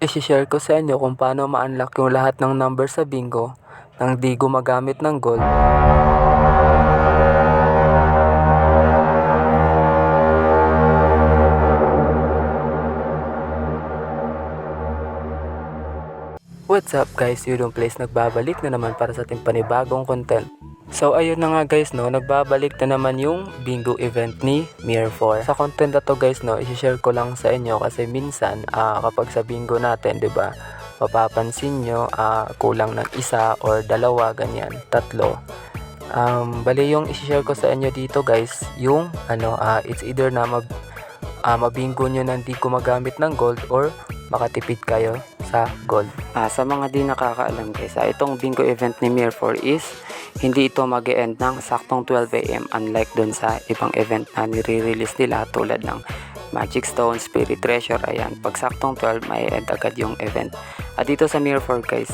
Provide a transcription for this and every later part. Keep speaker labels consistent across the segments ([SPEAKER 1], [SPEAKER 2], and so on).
[SPEAKER 1] isi-share ko sa inyo kung paano ma-unlock yung lahat ng number sa bingo nang di gumagamit ng gold. What's up guys, Yudong Place nagbabalik na naman para sa ating panibagong content. So ayun na nga guys no, nagbabalik na naman yung bingo event ni Mir4. Sa content na to guys no, i-share ko lang sa inyo kasi minsan kapag sa bingo natin, 'di ba? Mapapansin nyo kulang ng isa or dalawa, ganyan, tatlo. Bali yung i-share ko sa inyo dito guys, yung it's either na mabingo nyo nang di gumagamit ng gold or makatipid kayo sa gold. Sa mga di nakakaalam guys, itong bingo event ni Mir4 is hindi ito mag-e-end ng saktong 12 AM unlike dun sa ibang event na nire-release nila tulad ng Magic Stone, Spirit Treasure. Ayan, pag saktong 12 may end agad yung event. Dito sa Mir4 guys,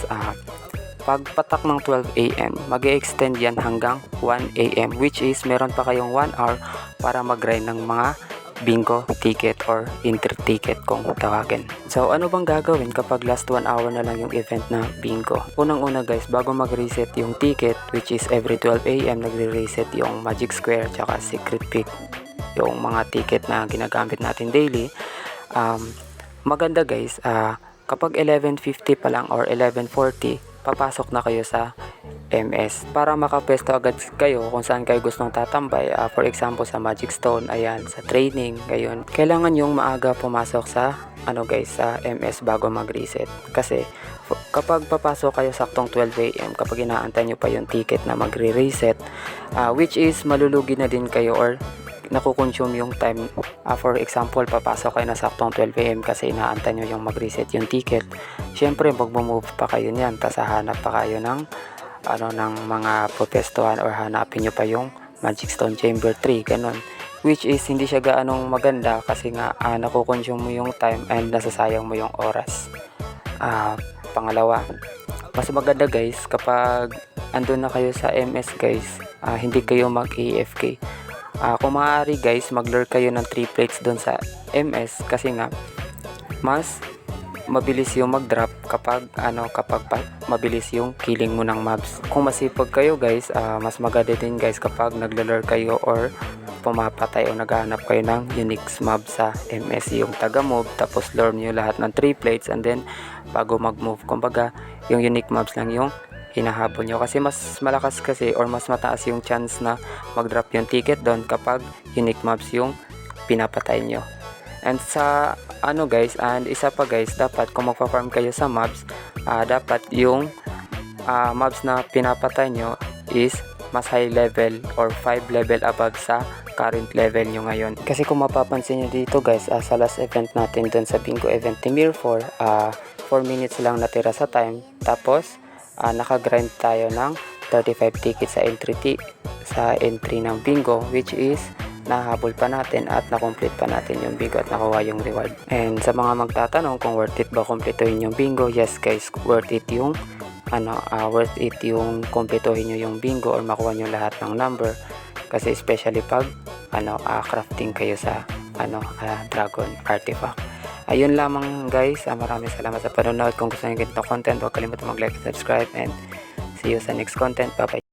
[SPEAKER 1] pag patak ng 12 AM mag-e-extend yan hanggang 1 AM, which is meron pa kayong 1 hour para mag-grind ng mga bingo ticket or inter ticket kung tawagin. So ano bang gagawin kapag last 1 hour na lang yung event na bingo? Unang-una guys, bago mag-reset yung ticket, which is every 12 AM nagre-reset yung Magic Square tsaka Secret Pick, yung mga ticket na ginagamit natin daily. Maganda guys, kapag 11:50 pa lang or 11:40 papasok na kayo sa MS para makapwesto agad kayo kung saan kayo gustong tatambay. For example sa Magic Stone, ayan, sa training, gayon. Kailangan yung maaga pumasok sa sa MS bago mag-reset. Kasi kapag papasok kayo saktong 12 AM, kapag inaantay nyo pa yung ticket na magre-reset, which is malulugi na din kayo or nakukonsume yung time. For example, papasok kayo na saktong 12 AM kasi inaantay nyo yung mag-reset yung ticket. Syempre, mag-move pa kayo niyan, tas hahanap pa kayo ng mga protestuhan or hanapin nyo pa yung Magic Stone Chamber 3, ganun. Which is hindi siya gaanong maganda kasi nga nakukonsume mo yung time and nasasayang mo yung oras. Pangalawa, mas maganda guys kapag andun na kayo sa MS guys, hindi kayo mag-AFK. Kung maaari guys, mag-lure kayo ng 3 plates doon sa MS kasi nga mas mabilis yung mag-drop kapag mabilis yung killing mo ng mobs. Kung masipag kayo guys, mas maganda din guys kapag naglalure kayo or pumapatay o naghahanap kayo ng unique mob sa MS, yung taga-move, tapos lure nyo lahat ng 3 plates and then bago mag-move, kumbaga yung unique mobs lang yung hinahabol nyo kasi mas malakas kasi or mas mataas yung chance na mag-drop yung ticket doon kapag unique mobs yung pinapatay nyo. And sa guys, and isa pa guys, dapat kung magpa-farm kayo sa mobs, dapat yung mobs na pinapatay nyo is mas high level or 5 level above sa current level nyo ngayon. Kasi kung mapapansin nyo dito guys, sa last event natin dun sa bingo event ni Mir4, 4 minutes lang natira sa time, tapos naka-grind tayo ng 35 tickets sa entry ng bingo, which is nahabol pa natin at na-complete pa natin yung bingo at nakuha yung reward. And sa mga magtatanong kung worth it ba kumpletuhin yung bingo, yes guys, worth it yung kumpletuhin nyo yung bingo or makuha nyo lahat ng number, kasi especially pag crafting kayo sa dragon artifact. Ayun lamang guys, maraming salamat sa panonood. Kung gusto nyo ganito content, huwag kalimutan mag-like, subscribe, and see you sa next content. Bye bye.